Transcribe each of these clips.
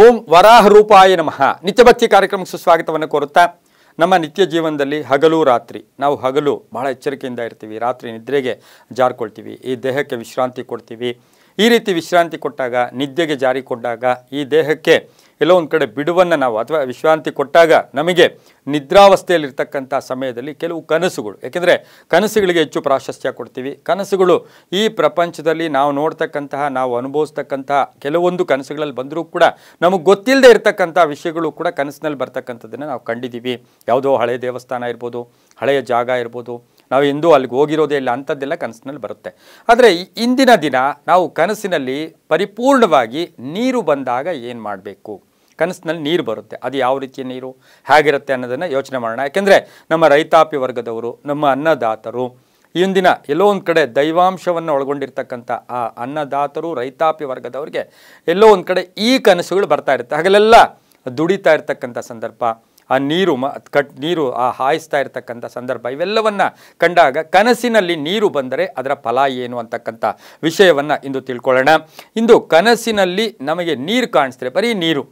ಓಂ ವರಾಹ ರೂಪಾಯ ನಮಃ. ನಿತ್ಯಭಕ್ತಿ ಕಾರ್ಯಕ್ರಮಕ್ಕೆ ಸುಸ್ವಾಗತವನ್ನು ಕೋರುತ್ತಾ, ನಮ್ಮ ನಿತ್ಯ ಜೀವನದಲ್ಲಿ ಹಗಲು ರಾತ್ರಿ ನಾವು ಹಗಲು ಬಹಳ ಎಚ್ಚರಿಕೆಯಿಂದ ಇರ್ತೀವಿ, ರಾತ್ರಿ ನಿದ್ರೆಗೆ ಜಾರಿಕೊಳ್ತೀವಿ, ಈ ದೇಹಕ್ಕೆ ವಿಶ್ರಾಂತಿ ಕೊಡ್ತೀವಿ. ಈ ರೀತಿ ವಿಶ್ರಾಂತಿ ಕೊಟ್ಟಾಗ, ನಿದ್ದೆಗೆ ಜಾರಿಕೊಂಡಾಗ ಈ ದೇಹಕ್ಕೆ ಎಲ್ಲೋ ಒಂದು ಕಡೆ ಬಿಡುವನ್ನು ನಾವು ಅಥವಾ ವಿಶ್ರಾಂತಿ ಕೊಟ್ಟಾಗ ನಮಗೆ ನಿದ್ರಾವಸ್ಥೆಯಲ್ಲಿರ್ತಕ್ಕಂಥ ಸಮಯದಲ್ಲಿ ಕೆಲವು ಕನಸುಗಳು, ಏಕೆಂದರೆ ಕನಸುಗಳಿಗೆ ಹೆಚ್ಚು ಪ್ರಾಶಸ್ತ್ಯ ಕೊಡ್ತೀವಿ. ಕನಸುಗಳು ಈ ಪ್ರಪಂಚದಲ್ಲಿ ನಾವು ನೋಡ್ತಕ್ಕಂತಹ, ನಾವು ಅನುಭವಿಸ್ತಕ್ಕಂತಹ ಕೆಲವೊಂದು ಕನಸುಗಳಲ್ಲಿ ಬಂದರೂ ಕೂಡ ನಮಗೆ ಗೊತ್ತಿಲ್ಲದೆ ಇರತಕ್ಕಂಥ ವಿಷಯಗಳು ಕೂಡ ಕನಸಿನಲ್ಲಿ ಬರ್ತಕ್ಕಂಥದ್ದನ್ನು ನಾವು ಕಂಡಿದ್ದೀವಿ. ಯಾವುದೋ ಹಳೆಯ ದೇವಸ್ಥಾನ ಇರ್ಬೋದು, ಹಳೆಯ ಜಾಗ ಇರ್ಬೋದು, ನಾವು ಎಂದೂ ಅಲ್ಲಿಗೆ ಹೋಗಿರೋದೇ ಇಲ್ಲ, ಅಂಥದ್ದೆಲ್ಲ ಕನಸಿನಲ್ಲಿ ಬರುತ್ತೆ. ಆದರೆ ಇಂದಿನ ದಿನ ನಾವು ಕನಸಿನಲ್ಲಿ ಪರಿಪೂರ್ಣವಾಗಿ ನೀರು ಬಂದಾಗ ಏನು ಮಾಡಬೇಕು? ಕನಸಿನಲ್ಲಿ ನೀರು ಬರುತ್ತೆ, ಅದು ಯಾವ ರೀತಿಯ ನೀರು, ಹೇಗಿರುತ್ತೆ ಅನ್ನೋದನ್ನು ಯೋಚನೆ ಮಾಡೋಣ. ಯಾಕೆಂದರೆ ನಮ್ಮ ರೈತಾಪಿ ವರ್ಗದವರು, ನಮ್ಮ ಅನ್ನದಾತರು, ಇಂದಿನ ಎಲ್ಲೋ ಒಂದು ಕಡೆ ದೈವಾಂಶವನ್ನು ಒಳಗೊಂಡಿರ್ತಕ್ಕಂಥ ಆ ಅನ್ನದಾತರು, ರೈತಾಪಿ ವರ್ಗದವರಿಗೆ ಎಲ್ಲೋ ಒಂದು ಕಡೆ ಈ ಕನಸುಗಳು ಬರ್ತಾ ಇರುತ್ತೆ. ಹಾಗಲೆಲ್ಲ ದುಡಿತಾ ಇರ್ತಕ್ಕಂಥ ಸಂದರ್ಭ, ಆ ನೀರು ಹಾಯಿಸ್ತಾ ಇರ್ತಕ್ಕಂಥ ಸಂದರ್ಭ, ಇವೆಲ್ಲವನ್ನು ಕಂಡಾಗ ಕನಸಿನಲ್ಲಿ ನೀರು ಬಂದರೆ ಅದರ ಫಲ ಏನು ಅಂತಕ್ಕಂಥ ವಿಷಯವನ್ನು ಇಂದು ತಿಳ್ಕೊಳ್ಳೋಣ. ಇಂದು ಕನಸಿನಲ್ಲಿ ನಮಗೆ ನೀರು ಕಾಣಿಸ್ತಾರೆ, ಬರೀ ನೀರು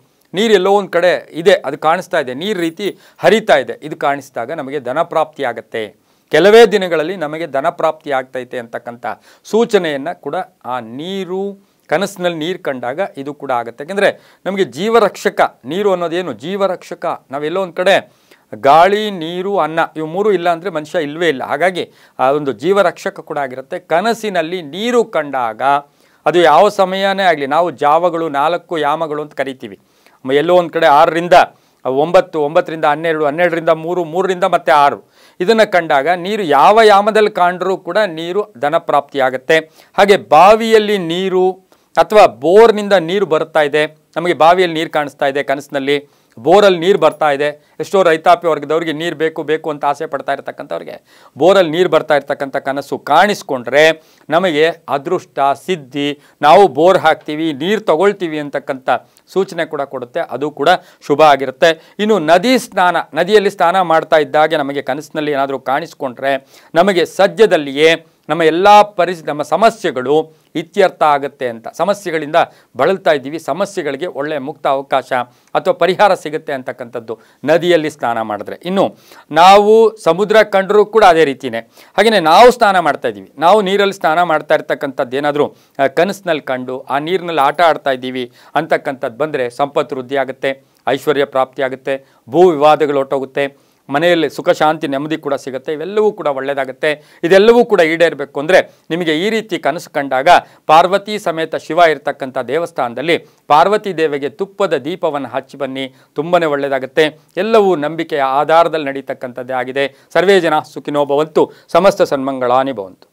ಎಲ್ಲೋ ಒಂದು ಕಡೆ ಇದೆ, ಅದು ಕಾಣಿಸ್ತಾ ಇದೆ, ನೀರು ರೀತಿ ಹರಿತಾ ಇದೆ, ಇದು ಕಾಣಿಸಿದಾಗ ನಮಗೆ ಧನಪ್ರಾಪ್ತಿ ಆಗುತ್ತೆ, ಕೆಲವೇ ದಿನಗಳಲ್ಲಿ ನಮಗೆ ಧನಪ್ರಾಪ್ತಿ ಆಗ್ತೈತೆ ಅಂತಕ್ಕಂಥ ಸೂಚನೆಯನ್ನು ಕೂಡ ಆ ನೀರು, ಕನಸಿನಲ್ಲಿ ನೀರು ಕಂಡಾಗ ಇದು ಕೂಡ ಆಗುತ್ತೆ. ಯಾಕೆಂದರೆ ನಮಗೆ ಜೀವರಕ್ಷಕ ನೀರು ಅನ್ನೋದೇನು, ಜೀವರಕ್ಷಕ. ನಾವೆಲ್ಲೋ ಒಂದು ಕಡೆ ಗಾಳಿ, ನೀರು, ಅನ್ನ ಇವು ಮೂರು ಇಲ್ಲ ಅಂದರೆ ಮನುಷ್ಯ ಇಲ್ಲವೇ ಇಲ್ಲ. ಹಾಗಾಗಿ ಆ ಒಂದು ಜೀವರಕ್ಷಕ ಕೂಡ ಆಗಿರುತ್ತೆ. ಕನಸಿನಲ್ಲಿ ನೀರು ಕಂಡಾಗ ಅದು ಯಾವ ಸಮಯನೇ ಆಗಲಿ, ನಾವು ಜಾವಗಳು, 4 ಯಾಮಗಳು ಅಂತ ಕರಿತೀವಿ. ಎಲ್ಲೋ ಒಂದು ಕಡೆ 6ರಿಂದ 9, 9ರಿಂದ 12, 12ರಿಂದ 3, 3ರಿಂದ ಮತ್ತೆ 6 ಇದನ್ನು ಕಂಡಾಗ ನೀರು ಯಾವ ಯಾಮದಲ್ಲಿ ಕಾಂಡ್ರೂ ಕೂಡ ನೀರು ಧನಪ್ರಾಪ್ತಿ ಆಗುತ್ತೆ. ಹಾಗೆ ಬಾವಿಯಲ್ಲಿ ನೀರು ಅಥವಾ ಬೋರ್ನಿಂದ ನೀರು ಬರ್ತಾ ಇದೆ, ನಮಗೆ ಬಾವಿಯಲ್ಲಿ ನೀರು ಕಾಣಿಸ್ತಾ ಇದೆ, ಕನಸಿನಲ್ಲಿ ಬೋರಲ್ಲಿ ನೀರು ಬರ್ತಾ ಇದೆ. ಎಷ್ಟೋ ರೈತಾಪಿ ವರ್ಗದವ್ರಿಗೆ ನೀರು ಬೇಕು ಅಂತ ಆಸೆ ಪಡ್ತಾ ಇರ್ತಕ್ಕಂಥವ್ರಿಗೆ ಬೋರಲ್ಲಿ ನೀರು ಬರ್ತಾ ಇರ್ತಕ್ಕಂಥ ಕನಸು ಕಾಣಿಸ್ಕೊಂಡ್ರೆ ನಮಗೆ ಅದೃಷ್ಟ, ಸಿದ್ಧಿ, ನಾವು ಬೋರ್ ಹಾಕ್ತೀವಿ, ನೀರು ತಗೊಳ್ತೀವಿ ಅಂತಕ್ಕಂಥ ಸೂಚನೆ ಕೂಡ ಕೊಡುತ್ತೆ. ಅದು ಕೂಡ ಶುಭ ಆಗಿರುತ್ತೆ. ಇನ್ನು ನದಿಯಲ್ಲಿ ಸ್ನಾನ ಮಾಡ್ತಾ ಇದ್ದಾಗೆ ನಮಗೆ ಕನಸಿನಲ್ಲಿ ಏನಾದರೂ ಕಾಣಿಸ್ಕೊಂಡ್ರೆ ನಮಗೆ ಸದ್ಯದಲ್ಲಿಯೇ ನಮ್ಮ ಸಮಸ್ಯೆಗಳು ಇತ್ಯರ್ಥ ಆಗುತ್ತೆ ಅಂತ, ಸಮಸ್ಯೆಗಳಿಂದ ಬಳಲ್ತಾ ಇದ್ದೀವಿ, ಸಮಸ್ಯೆಗಳಿಗೆ ಒಳ್ಳೆಯ ಮುಕ್ತ ಅವಕಾಶ ಅಥವಾ ಪರಿಹಾರ ಸಿಗುತ್ತೆ ಅಂತಕ್ಕಂಥದ್ದು ನದಿಯಲ್ಲಿ ಸ್ನಾನ ಮಾಡಿದ್ರೆ. ಇನ್ನು ನಾವು ಸಮುದ್ರ ಕಂಡರೂ ಕೂಡ ಅದೇ ರೀತಿಯೇ. ಹಾಗೆಯೇ ನಾವು ಸ್ನಾನ ಮಾಡ್ತಾ ಇದ್ದೀವಿ, ನಾವು ನೀರಲ್ಲಿ ಸ್ನಾನ ಮಾಡ್ತಾ ಇರ್ತಕ್ಕಂಥದ್ದು ಏನಾದರೂ ಕನಸಿನಲ್ಲಿ ಕಂಡು ಆ ನೀರಿನಲ್ಲಿ ಆಟ ಆಡ್ತಾ ಇದ್ದೀವಿ ಅಂತಕ್ಕಂಥದ್ದು ಬಂದರೆ ಸಂಪತ್ತು ವೃದ್ಧಿ ಆಗುತ್ತೆ, ಐಶ್ವರ್ಯ ಪ್ರಾಪ್ತಿ ಆಗುತ್ತೆ, ಭೂ ವಿವಾದಗಳು ಹೊರಟೋಗುತ್ತೆ, ಮನೆಯಲ್ಲಿ ಸುಖ ಶಾಂತಿ ನೆಮ್ಮದಿ ಕೂಡ ಸಿಗುತ್ತೆ. ಇವೆಲ್ಲವೂ ಕೂಡ ಒಳ್ಳೆಯದಾಗುತ್ತೆ. ಇದೆಲ್ಲವೂ ಕೂಡ ಈಡೇರಬೇಕು ಅಂದರೆ ನಿಮಗೆ ಈ ರೀತಿ ಕನಸು ಕಂಡಾಗ ಪಾರ್ವತಿ ಸಮೇತ ಶಿವ ಇರತಕ್ಕಂಥ ದೇವಸ್ಥಾನದಲ್ಲಿ ಪಾರ್ವತಿ ದೇವಿಗೆ ತುಪ್ಪದ ದೀಪವನ್ನು ಹಚ್ಚಿ ಬನ್ನಿ, ತುಂಬಾ ಒಳ್ಳೆಯದಾಗುತ್ತೆ. ಎಲ್ಲವೂ ನಂಬಿಕೆಯ ಆಧಾರದಲ್ಲಿ ನಡೀತಕ್ಕಂಥದ್ದೇ ಆಗಿದೆ. ಸರ್ವೇ ಜನ ಸುಖಿನೋ ಭವಂತು, ಸಮಸ್ತ ಸನ್ಮಂಗಳಾನಿ ಭವಂತು.